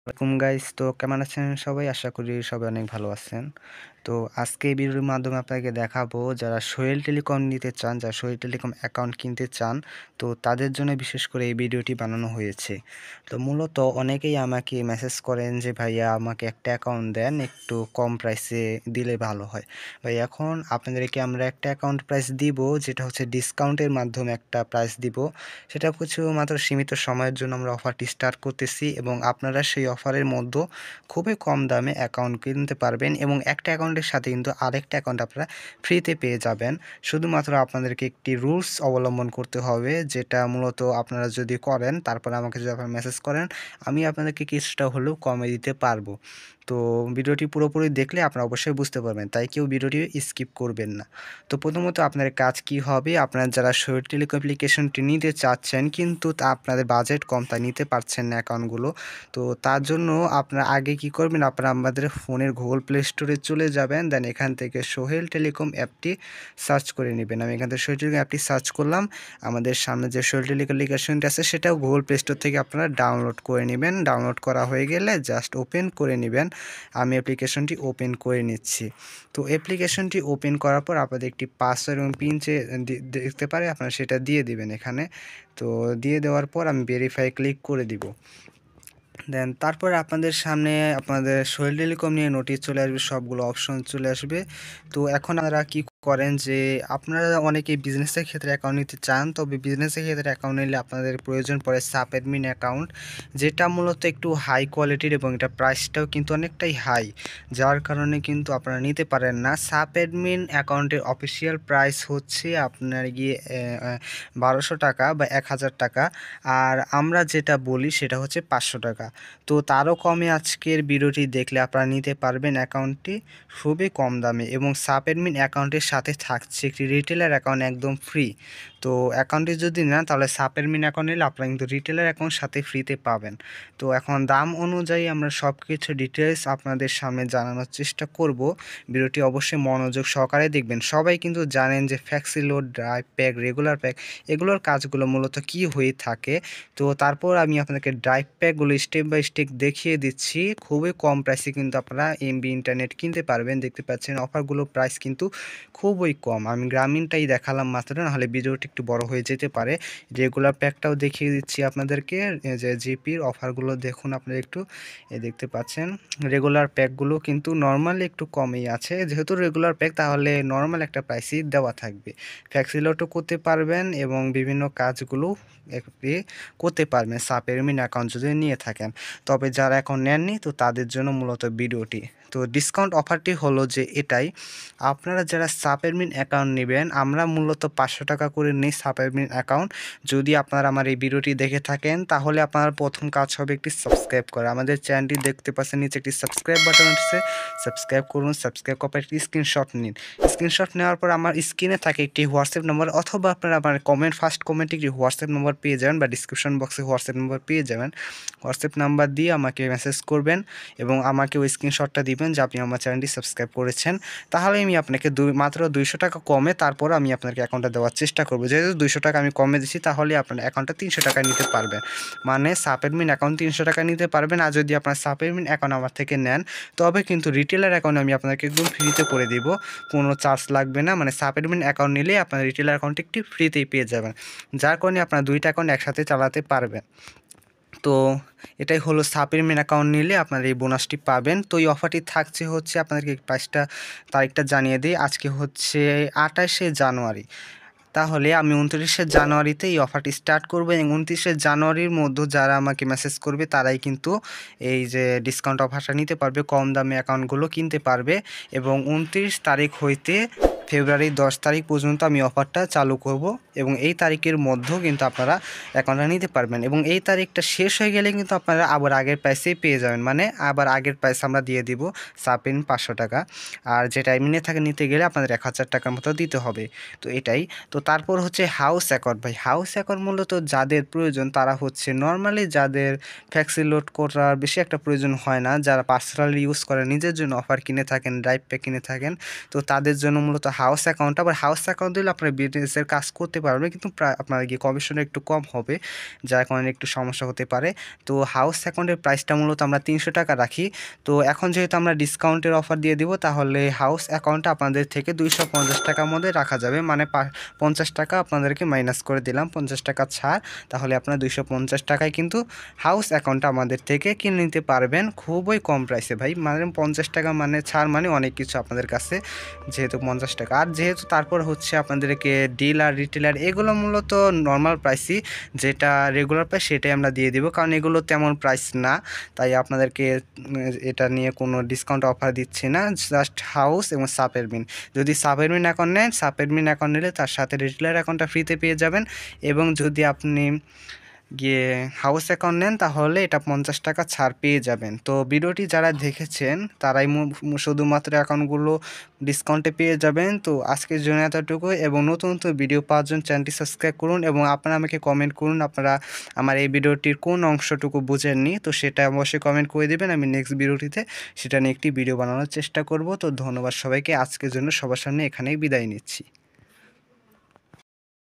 Welcome guys, তো কেমন আছেন সবাই? আশা করি সবাই অনেক ভালো আছেন। তো আজকে এই ভিডিওর মাধ্যমে আপনাকে দেখাবো যারা সোহেল টেলিকম নিতে চান, যারা সোহেল টেলিকম অ্যাকাউন্ট কিনতে চান, তো তাদের জন্য বিশেষ করে এই ভিডিওটি বানানো হয়েছে। তো মূলত অনেকেই আমাকে মেসেজ করেন যে ভাইয়া আমাকে একটা অ্যাকাউন্ট দেন, একটু কম প্রাইসে দিলে ভালো হয়। ভাই এখন আপনাদেরকে আমরা একটা অ্যাকাউন্ট প্রাইস দিব, যেটা হচ্ছে ডিসকাউন্টের মাধ্যমে একটা প্রাইস দিব। সেটা কিছু মাত্র সীমিত সময়ের জন্য আমরা অফারটি স্টার্ট করতেছি এবং আপনারা সেই অফারের মধ্যে খুবই কম দামে অ্যাকাউন্ট কিনতে পারবেন এবং একটা অ্যাকাউন্টের সাথে কিন্তু আরেকটা অ্যাকাউন্ট আপনারা ফ্রিতে পেয়ে যাবেন। শুধুমাত্র আপনাদেরকে একটি রুলস অবলম্বন করতে হবে, যেটা মূলত আপনারা যদি করেন, তারপরে আমাকে যদি আপনারা মেসেজ করেন, আমি আপনাদেরকে কিছুটা হলেও কমে দিতে পারবো। তো ভিডিওটি পুরোপুরি দেখলে আপনারা অবশ্যই বুঝতে পারবেন, তাই কেউ ভিডিওটি স্কিপ করবেন না। তো প্রথমত আপনার কাজ কি হবে, আপনারা যারা সোহেল টেলিকম অ্যাপ্লিকেশনটি নিতে চাচ্ছেন কিন্তু আপনাদের বাজেট কম, তাই নিতে পারছেন না অ্যাকাউন্টগুলো, তো তার জন্য আপনারা আগে কি করবেন, আপনারা আমাদের ফোনের গুগল প্লে স্টোরে চলে যাবেন। দেন এখান থেকে সোহেল টেলিকম অ্যাপটি সার্চ করে নেবেন। আমি এখান থেকে সোহেল টেলিকম অ্যাপটি সার্চ করলাম। আমাদের সামনে যে সোহেল টেলিকম অ্যাপ্লিকেশনটি আছে সেটাও গুগল প্লে স্টোর থেকে আপনারা ডাউনলোড করে নেবেন। ডাউনলোড করা হয়ে গেলে জাস্ট ওপেন করে নেবেন। আমি অ্যাপ্লিকেশনটি ওপেন করে নিচ্ছি। তো অ্যাপ্লিকেশনটি ওপেন করার পর আপনাদের একটি পাসওয়ার্ড এবং পিন দেখতে পারে, আপনারা সেটা দিয়ে দিবেন এখানে। তো দিয়ে দেওয়ার পর আমি ভেরিফাই ক্লিক করে দিব। দেন তারপরে আপনাদের সামনে আপনাদের সোহেল টেলিকম নিয়ে নোটিশ চলে আসবে, সবগুলো অপশন চলে আসবে। তো এখন আপনারা কি করেন যে আপনারা অনেকেই বিজনেসের ক্ষেত্রে অ্যাকাউন্ট নিতে চান, তবে বিজনেসের ক্ষেত্রে অ্যাকাউন্ট নিলে আপনাদের প্রয়োজন পড়ে সাব অ্যাডমিন অ্যাকাউন্ট, যেটা মূলত একটু হাই কোয়ালিটির এবং এটা প্রাইসটাও কিন্তু অনেকটাই হাই, যার কারণে কিন্তু আপনারা নিতে পারেন না। সাব অ্যাডমিন অ্যাকাউন্টের অফিসিয়াল প্রাইস হচ্ছে আপনার গিয়ে 1200 টাকা বা 1000 টাকা, আর আমরা যেটা বলি সেটা হচ্ছে 500 টাকা। তো তারও কমে আজকের ভিডিওটি দেখলে আপনারা নিতে পারবেন অ্যাকাউন্টটি খুবই কম দামে, এবং সাব অ্যাডমিন অ্যাকাউন্টের সাথে থাকছে একটি রিটেলার অ্যাকাউন্ট একদম ফ্রি। তো অ্যাকাউন্টটি যদি নেন তাহলে সাব অ্যাডমিন অ্যাকাউন্ট নিলে আপনারা কিন্তু রিটেলার অ্যাকাউন্ট সাথে ফ্রিতে পাবেন। তো এখন দাম অনুযায়ী আমরা সব কিছু ডিটেলস আপনাদের সামনে জানানোর চেষ্টা করব। ভিডিওটি অবশ্যই মনোযোগ সহকারে দেখবেন। সবাই কিন্তু জানেন যে flexi load, drive pack, regular pack, এগুলোর কাজগুলো মূলত কি হয়ে থাকে। তো তারপর আমি আপনাদেরকে ড্রাইভ প্যাকগুলো স্টেপ বাই স্টেপ দেখিয়ে দিচ্ছি। খুবই কম প্রাইসে কিন্তু আপনারা এমবি ইন্টারনেট কিনতে পারবেন। দেখতে পাচ্ছেন অফারগুলো প্রাইস কিন্তু খুবই কম। আমি গ্রামীণটাই দেখালাম মাত্র, নাহলে ভিডিওটি একটু বড় হয়ে যেতে পারে। রেগুলার প্যাকটাও দেখিয়ে দিচ্ছি আপনাদেরকে, যে জিপির অফারগুলো দেখুন আপনারা একটু। দেখতে পাচ্ছেন রেগুলার প্যাকগুলো কিন্তু নর্মালি একটু কমই আছে, যেহেতু রেগুলার প্যাক তাহলে নর্মাল একটা প্রাইসই দেওয়া থাকবে। ফ্লেক্সিলোডও করতে পারবেন এবং বিভিন্ন কাজগুলো করতে পারবেন সাব অ্যাডমিন অ্যাকাউন্ট যদি নিয়ে থাকেন। তবে যারা এখন নেননি তো তাদের জন্য মূলত ভিডিওটি। তো ডিসকাউন্ট অফারটি হলো যে এটাই, আপনারা যারা সাব অ্যাডমিন অ্যাকাউন্ট নেবেন, আমরা মূলত 500 টাকা করে নিই সাব অ্যাডমিন অ্যাকাউন্ট। যদি আপনারা আমার এই ভিডিওটি দেখে থাকেন তাহলে আপনার প্রথম কাজ হবে একটি সাবস্ক্রাইব করা। আমাদের চ্যানেলটি দেখতে পাচ্ছেন নিচে একটি সাবস্ক্রাইব বাটন আছে, সাবস্ক্রাইব করুন। সাবস্ক্রাইব করার পর একটি স্ক্রিনশট নিন। স্ক্রিনশট নেওয়ার পর আমার স্ক্রিনে থাকে একটি হোয়াটসঅ্যাপ নম্বর, অথবা আপনারা আমার ফার্স্ট কমেন্টে একটি হোয়াটসঅ্যাপ নম্বর পেয়ে যাবেন বা ডিসক্রিপশন বক্সে হোয়াটসঅ্যাপ নম্বর পেয়ে যাবেন। হোয়াটসঅ্যাপ নাম্বার দিয়ে আমাকে মেসেজ করবেন এবং আমাকে ওই স্ক্রিনশটটা দিবেন যে আপনি আমার চ্যানেলটি সাবস্ক্রাইব করেছেন। তাহলে আমি আপনাকে মাত্র 200 টাকা কমে তারপর আমি আপনাকে অ্যাকাউন্টটা দেওয়ার চেষ্টা করবো। যেহেতু 200 টাকা আমি কমে দিচ্ছি, তাহলে আপনার অ্যাকাউন্টটা 300 টাকা নিতে পারবেন। মানে সাব অ্যাডমিন অ্যাকাউন্ট 300 টাকা নিতে পারবেন। আর যদি আপনার সাব অ্যাডমিন অ্যাকাউন্ট আমার থেকে নেন, তবে কিন্তু রিটেলার অ্যাকাউন্ট আমি আপনাকে একদম ফ্রিতে করে দিব, কোনো চার্জ লাগবে না। মানে সাব অ্যাডমিন অ্যাকাউন্ট নিলে আপনার রিটেলার অ্যাকাউন্টটি একটি ফ্রিতেই পেয়ে যাবেন, যার কারণে আপনার দুইটা অ্যাকাউন্ট একসাথে চালাতে পারবেন। তো এটাই হলো সাব অ্যাডমিন অ্যাকাউন্ট নিলে আপনার এই বোনাসটি পাবেন। তো এই অফারটি থাকছে হচ্ছে, আপনাদেরকে তারিখটা জানিয়ে দিই। আজকে হচ্ছে 28শে জানুয়ারি, তাহলে আমি 29শে জানুয়ারিতে এই অফারটি স্টার্ট করবো এবং 29শে জানুয়ারির মধ্যে যারা আমাকে মেসেজ করবে তারাই কিন্তু এই যে ডিসকাউন্ট অফারটা নিতে পারবে, কম দামে অ্যাকাউন্টগুলো কিনতে পারবে। এবং 29 তারিখ হইতে ফেব্রুয়ারি 10 তারিখ পর্যন্ত আমি অফারটা চালু করব এবং এই তারিখের মধ্যেও কিন্তু আপনারা অ্যাকাউন্টটা নিতে পারবেন। এবং এই তারিখটা শেষ হয়ে গেলে কিন্তু আপনারা আবার আগের প্রাইসেই পেয়ে যাবেন, মানে আবার আগের প্রাইস আমরা দিয়ে দিব সাপিন 500 টাকা। আর যেটা এমনি থাকে নিতে গেলে আপনাদের 1000 টাকার মতো দিতে হবে। তো এটাই। তো তারপর হচ্ছে হাউস অ্যাকাউন্ট। ভাই হাউস অ্যাকাউন্ট মূলত যাদের প্রয়োজন তারা হচ্ছে নর্মালি যাদের ফ্লেক্সি লোড করার বেশি একটা প্রয়োজন হয় না, যারা পার্সোনালি ইউজ করে নিজের জন্য অফার কিনে থাকেন, ড্রাইভ প্যাক কিনে থাকেন, তো তাদের জন্য মূলত হাউস অ্যাকাউন্ট, আবার হাউস অ্যাকাউন্ট দিলে আপনার বিজনেসের কাজ করতে পারবেন, কিন্তু আপনার গিয়ে কমিশনটা একটু কম হবে, যার কারণে একটু সমস্যা হতে পারে। তো হাউস অ্যাকাউন্টের প্রাইসটা মূলত আমরা 300 টাকা রাখি। তো এখন যেহেতু আমরা ডিসকাউন্টের অফার দিয়ে দিব, তাহলে হাউস অ্যাকাউন্টটা আপনাদের থেকে 250 টাকার মধ্যে রাখা যাবে, মানে 50 টাকা আপনাদেরকে মাইনাস করে দিলাম, 50 টাকা ছাড়। তাহলে আপনারা 250 টাকায় কিন্তু হাউস অ্যাকাউন্টটা আমাদের থেকে কিনে নিতে পারবেন খুবই কম প্রাইসে ভাই। মানে 50 টাকা মানে ছাড় মানে অনেক কিছু আপনাদের কাছে, যেহেতু 50 টাকা। আর যেহেতু তারপর হচ্ছে আপনাদেরকে ডিলার রিটেলার এগুলো মূলত নর্মাল প্রাইসই, যেটা রেগুলার প্রাইস সেটাই আমরা দিয়ে দিব, কারণ এগুলো তেমন প্রাইস না। তাই আপনাদেরকে এটা নিয়ে কোনো ডিসকাউন্ট অফার দিচ্ছি না, জাস্ট হাউস এবং সাব অ্যাডমিন। যদি সাব অ্যাডমিন অ্যাকাউন্ট নেন, সাব অ্যাডমিন অ্যাকাউন্ট নিলে তার সাথে রিটেলার অ্যাকাউন্টটা ফ্রিতে পেয়ে যাবেন। এবং যদি আপনি গিয়ে হাউস অ্যাকাউন্ট নেন, তাহলে এটা 50 টাকা ছাড় পেয়ে যাবেন। তো ভিডিওটি যারা দেখেছেন তারাই শুধুমাত্র অ্যাকাউন্টগুলো ডিসকাউন্টে পেয়ে যাবেন। তো আজকের জন্য এতটুকু, এবং নতুন নতুন ভিডিও পাওয়ার জন্য চ্যানেলটি সাবস্ক্রাইব করুন, এবং আপনারা আমাকে কমেন্ট করুন আপনারা আমার এই ভিডিওটির কোন অংশটুকু বুঝেননি, তো সেটা অবশ্যই কমেন্ট করে দেবেন। আমি নেক্সট ভিডিওটিতে সেটা নিয়ে একটি ভিডিও বানানোর চেষ্টা করব। তো ধন্যবাদ সবাইকে, আজকের জন্য সবার সামনে এখানেই বিদায় নিচ্ছি।